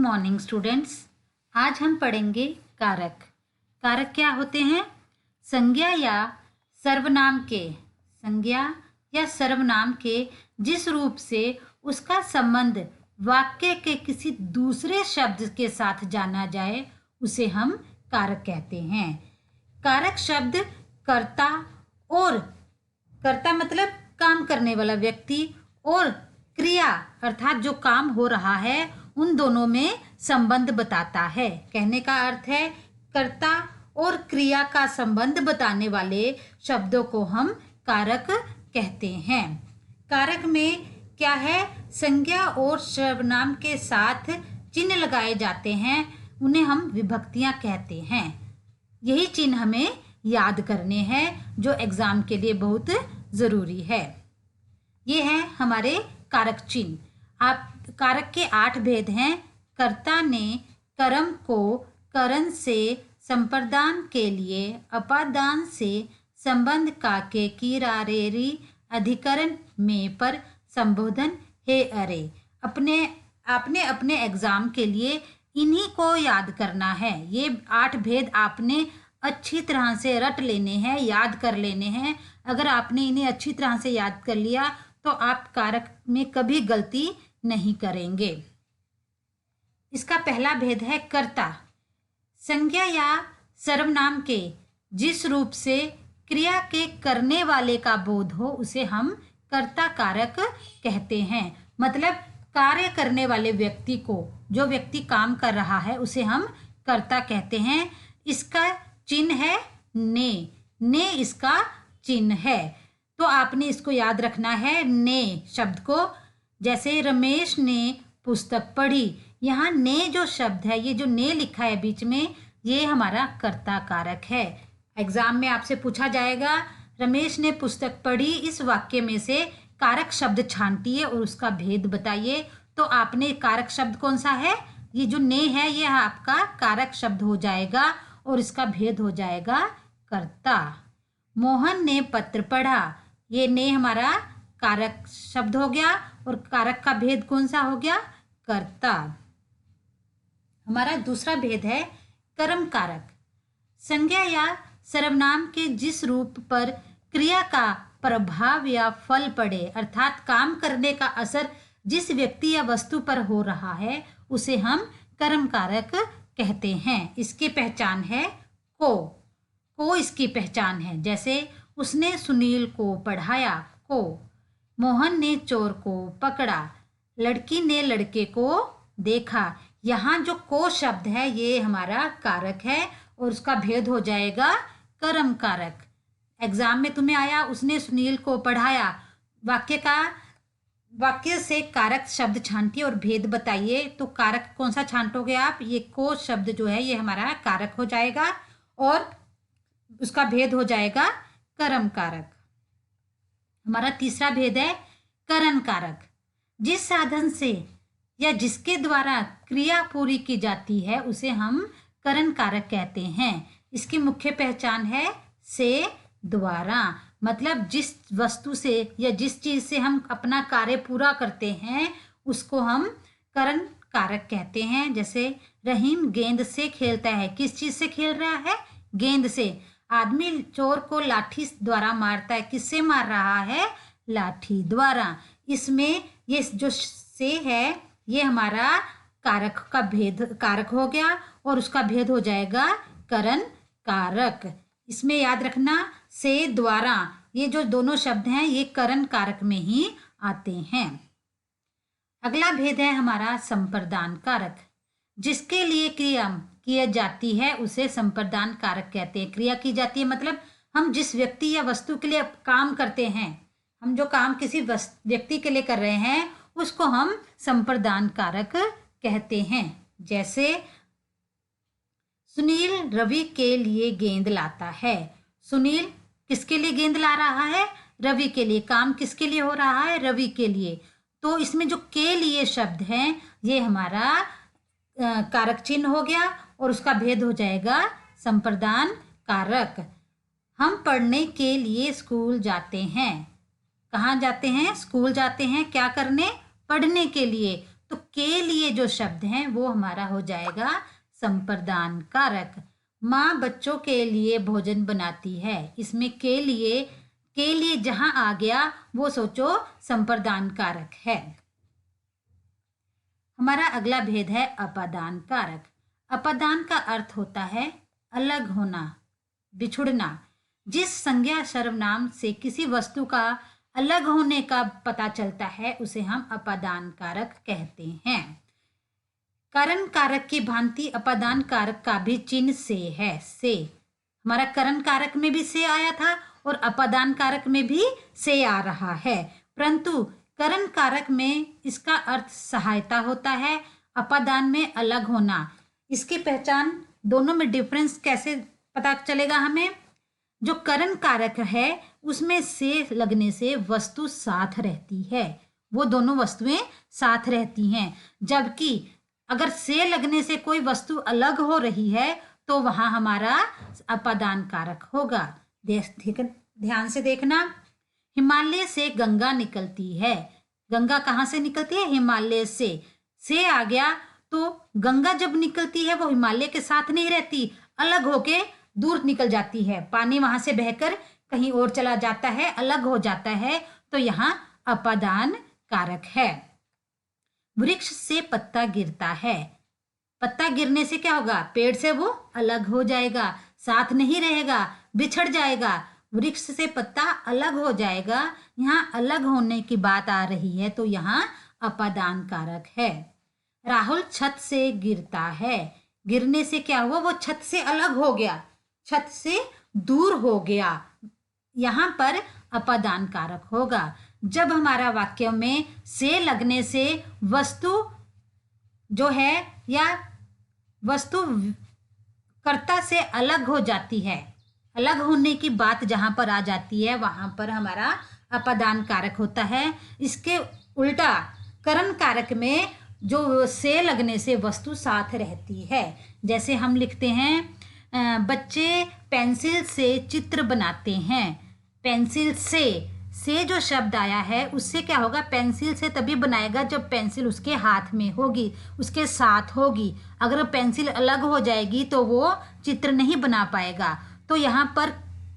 Morning students. आज हम पढ़ेंगे कारक। कारक क्या होते हैं? संज्ञा या सर्वनाम के जिस रूप से उसका संबंध वाक्य के किसी दूसरे शब्द के साथ जाना जाए उसे हम कारक कहते हैं। कारक शब्द कर्ता मतलब काम करने वाला व्यक्ति और क्रिया अर्थात जो काम हो रहा है उन दोनों में संबंध बताता है। कहने का अर्थ है कर्ता और क्रिया का संबंध बताने वाले शब्दों को हम कारक कहते हैं। कारक में क्या है? संज्ञा और सर्वनाम के साथ चिन्ह लगाए जाते हैं, उन्हें हम विभक्तियां कहते हैं। यही चिन्ह हमें याद करने हैं जो एग्जाम के लिए बहुत ज़रूरी है। ये हैं हमारे कारक चिन्ह। कारक के 8 भेद हैं। कर्ता ने कर्म को करण से संप्रदान के लिए अपादान से संबंध का के कीरारेरी अधिकरण में पर संबोधन है अरे। आपने एग्जाम के लिए इन्हीं को याद करना है। ये 8 भेद आपने अच्छी तरह से रट लेने हैं, याद कर लेने हैं। अगर आपने इन्हें अच्छी तरह से याद कर लिया तो आप कारक में कभी गलती नहीं करेंगे। इसका पहला भेद है कर्ता। संज्ञा या सर्वनाम के जिस रूप से क्रिया के करने वाले का बोध हो उसे हम कर्ता कारक कहते हैं। मतलब कार्य करने वाले व्यक्ति को, जो व्यक्ति काम कर रहा है उसे हम कर्ता कहते हैं। इसका चिन्ह है ने इसका चिन्ह है, तो आपने इसको याद रखना है ने शब्द को। जैसे रमेश ने पुस्तक पढ़ी, यहाँ ने जो शब्द है, ये जो ने लिखा है बीच में, ये हमारा कर्ता कारक है। एग्जाम में आपसे पूछा जाएगा रमेश ने पुस्तक पढ़ी, इस वाक्य में से कारक शब्द छांटिए और उसका भेद बताइए। तो आपने कारक शब्द कौन सा है? ये जो ने है ये आपका कारक शब्द हो जाएगा और इसका भेद हो जाएगा कर्ता। मोहन ने पत्र पढ़ा, ये ने हमारा कारक शब्द हो गया और कारक का भेद कौन सा हो गया? कर्ता। हमारा दूसरा भेद है कर्म कारक। संज्ञा या सर्वनाम के जिस रूप पर क्रिया का प्रभाव या फल पड़े अर्थात काम करने का असर जिस व्यक्ति या वस्तु पर हो रहा है उसे हम कर्म कारक कहते हैं। इसकी पहचान है को इसकी पहचान है। जैसे उसने सुनील को पढ़ाया को, मोहन ने चोर को पकड़ा, लड़की ने लड़के को देखा। यहाँ जो को शब्द है ये हमारा कारक है और उसका भेद हो जाएगा कर्म कारक। एग्जाम में तुम्हें आया उसने सुनील को पढ़ाया, वाक्य से कारक शब्द छांटिए और भेद बताइए। तो कारक कौन सा छांटोगे आप? ये को शब्द जो है ये हमारा कारक हो जाएगा और उसका भेद हो जाएगा कर्म कारक। हमारा तीसरा भेद है करण कारक। जिस साधन से या जिसके द्वारा क्रिया पूरी की जाती है उसे हम करण कारक कहते हैं। इसकी मुख्य पहचान है से द्वारा। मतलब जिस वस्तु से या जिस चीज से हम अपना कार्य पूरा करते हैं उसको हम करण कारक कहते हैं। जैसे रहीम गेंद से खेलता है, किस चीज से खेल रहा है? गेंद से। आदमी चोर को लाठी द्वारा मारता है, किससे मार रहा है? लाठी द्वारा। इसमें ये जो से है ये हमारा कारक का भेद कारक हो गया और उसका भेद हो जाएगा करण कारक। इसमें याद रखना से द्वारा, ये जो दोनों शब्द हैं ये करण कारक में ही आते हैं। अगला भेद है हमारा संप्रदान कारक। जिसके लिए क्रिया की जाती है उसे संप्रदान कारक कहते हैं। क्रिया की जाती है मतलब हम जिस व्यक्ति या वस्तु के लिए काम करते हैं, हम जो काम किसी व्यक्ति के लिए कर रहे हैं उसको हम संप्रदान कारक कहते हैं। जैसे सुनील रवि के लिए गेंद लाता है। सुनील किसके लिए गेंद ला रहा है? रवि के लिए। काम किसके लिए हो रहा है? रवि के लिए। तो इसमें जो के लिए शब्द है ये हमारा कारक चिन्ह हो गया और उसका भेद हो जाएगा संप्रदान कारक। हम पढ़ने के लिए स्कूल जाते हैं। कहाँ जाते हैं? स्कूल जाते हैं। क्या करने? पढ़ने के लिए। तो तो के लिए जो शब्द हैं वो हमारा हो जाएगा संप्रदान कारक। माँ बच्चों के लिए भोजन बनाती है, इसमें के लिए जहां आ गया वो सोचो संप्रदान कारक है। हमारा अगला भेद है अपादान कारक। अपादान का अर्थ होता है अलग होना, बिछुड़ना। जिस संज्ञा सर्वनाम से किसी वस्तु का अलग होने का पता चलता है उसे हम अपादान कारक कहते हैं। कारण कारक की भांति अपादान कारक का भी चिन्ह से है। से हमारा करण कारक में भी से आया था और अपादान कारक में भी से आ रहा है, परंतु करण कारक में इसका अर्थ सहायता होता है, अपादान में अलग होना। इसकी पहचान, दोनों में डिफरेंस कैसे पता चलेगा हमें? जो करण कारक है उसमें से लगने से वस्तु साथ रहती है, वो दोनों वस्तुएं साथ रहती हैं। जबकि अगर से लगने से कोई वस्तु अलग हो रही है तो वहां हमारा अपादान कारक होगा। ध्यान से देखना, हिमालय से गंगा निकलती है। गंगा कहाँ से निकलती है? हिमालय से आ गया तो गंगा जब निकलती है वो हिमालय के साथ नहीं रहती, अलग होके दूर निकल जाती है। पानी वहां से बहकर कहीं और चला जाता है, अलग हो जाता है, तो यहाँ अपादान कारक है। वृक्ष से पत्ता गिरता है। पत्ता गिरने से क्या होगा? पेड़ से वो अलग हो जाएगा, साथ नहीं रहेगा, बिछड़ जाएगा। वृक्ष से पत्ता अलग हो जाएगा, यहाँ अलग होने की बात आ रही है, तो यहाँ अपादान कारक है। राहुल छत से गिरता है। गिरने से क्या हुआ? वो छत से अलग हो गया, छत से दूर हो गया, यहाँ पर अपादान कारक होगा। जब हमारा वाक्य में से लगने से वस्तु जो है या वस्तु कर्ता से अलग हो जाती है, अलग होने की बात जहां पर आ जाती है वहां पर हमारा अपादान कारक होता है। इसके उल्टा करण कारक में जो से लगने से वस्तु साथ रहती है। जैसे हम लिखते हैं बच्चे पेंसिल से चित्र बनाते हैं। पेंसिल से जो शब्द आया है उससे क्या होगा? पेंसिल से तभी बनाएगा जब पेंसिल उसके हाथ में होगी, उसके साथ होगी। अगर पेंसिल अलग हो जाएगी तो वो चित्र नहीं बना पाएगा। तो यहाँ पर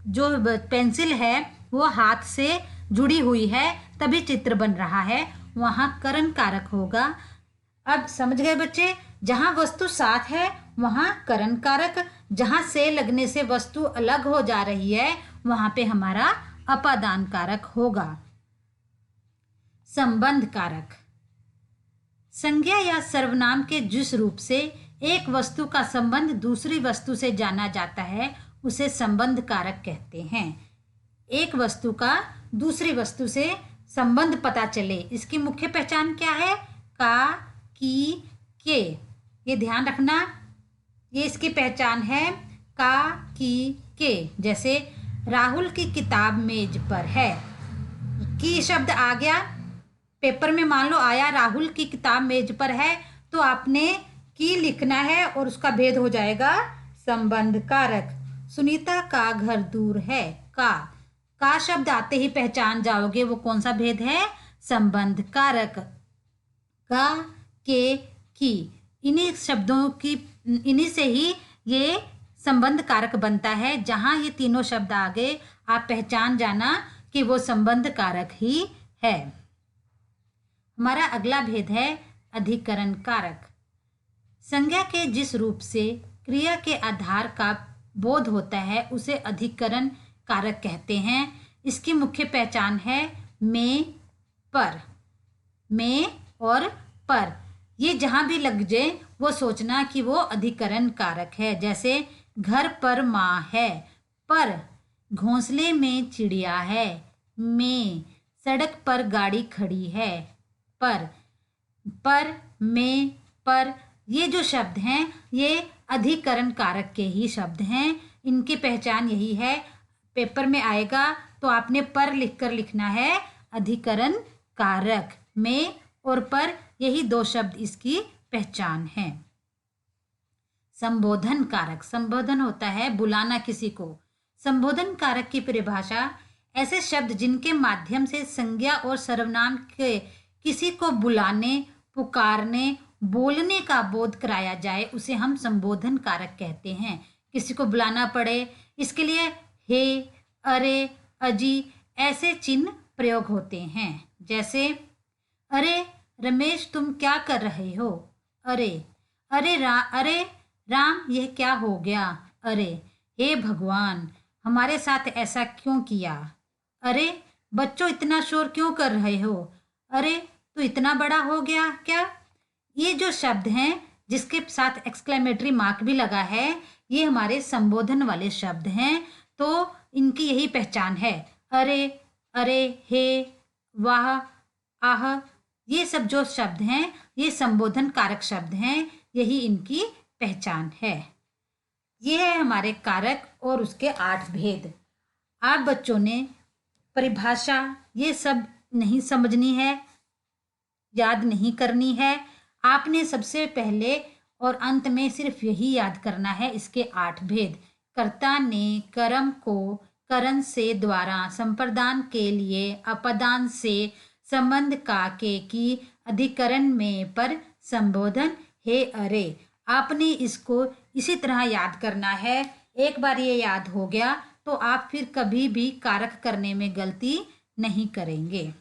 जो पेंसिल है वो हाथ से जुड़ी हुई है, तभी चित्र बन रहा है, वहाँ करण कारक होगा। अब समझ गए बच्चे? जहाँ वस्तु साथ है वहाँ करण कारक, जहाँ से लगने से वस्तु अलग हो जा रही है वहाँ पे हमारा अपादान कारक होगा। संबंध कारक। संज्ञा या सर्वनाम के जिस रूप से एक वस्तु का संबंध दूसरी वस्तु से जाना जाता है उसे संबंध कारक कहते हैं। एक वस्तु का दूसरी वस्तु से संबंध पता चले, इसकी मुख्य पहचान क्या है? का, की, के। ये ध्यान रखना, ये इसकी पहचान है, का, की, के। जैसे राहुल की किताब मेज पर है, की शब्द आ गया पेपर में, मान लो आया राहुल की किताब मेज पर है, तो आपने की लिखना है और उसका भेद हो जाएगा संबंध कारक। सुनीता का घर दूर है। का शब्द आते ही पहचान जाओगे वो कौन सा भेद है? संबंध कारक। का, के, की, इन्हीं शब्दों की, इन्हीं से ही ये संबंध कारक बनता है। जहां ये तीनों शब्द आ गए आप पहचान जाना कि वो संबंध कारक ही है। हमारा अगला भेद है अधिकरण कारक। संज्ञा के जिस रूप से क्रिया के आधार का बोध होता है उसे अधिकरण कारक कहते हैं। इसकी मुख्य पहचान है में, पर। में और पर, ये जहां भी लग जाए वो सोचना कि वो अधिकरण कारक है। जैसे घर पर माँ है, पर घोंसले में चिड़िया है, में सड़क पर गाड़ी खड़ी है, पर, में, पर, ये जो शब्द हैं ये अधिकरण कारक के ही शब्द हैं। इनकी पहचान यही है, पेपर में आएगा तो आपने पर लिखकर लिखना है अधिकरण कारक। में और पर, यही दो शब्द इसकी पहचान है। संबोधन कारक। संबोधन होता है बुलाना किसी को। संबोधन कारक की परिभाषा ऐसे शब्द जिनके माध्यम से संज्ञा और सर्वनाम के किसी को बुलाने पुकारने, बोलने का बोध कराया जाए उसे हम संबोधन कारक कहते हैं। किसी को बुलाना पड़े इसके लिए हे, अरे, अजी ऐसे चिन्ह प्रयोग होते हैं। जैसे अरे रमेश तुम क्या कर रहे हो? अरे, अरे राम यह क्या हो गया? अरे, हे भगवान हमारे साथ ऐसा क्यों किया? अरे बच्चों इतना शोर क्यों कर रहे हो? अरे तू इतना बड़ा हो गया क्या? ये जो शब्द हैं जिसके साथ एक्सक्लेमेटरी मार्क भी लगा है, ये हमारे संबोधन वाले शब्द हैं। तो इनकी यही पहचान है। अरे, अरे, हे, वाह, आह, ये सब जो शब्द हैं ये संबोधन कारक शब्द हैं, यही इनकी पहचान है। ये है हमारे कारक और उसके 8 भेद। आप बच्चों ने परिभाषा ये सब नहीं समझनी है, याद नहीं करनी है। आपने सबसे पहले और अंत में सिर्फ यही याद करना है, इसके 8 भेद। कर्ता ने कर्म को करण से द्वारा संप्रदान के लिए अपदान से संबंध का के की अधिकरण में पर संबोधन हे अरे। आपने इसको इसी तरह याद करना है। एक बार ये याद हो गया तो आप फिर कभी भी कारक करने में गलती नहीं करेंगे।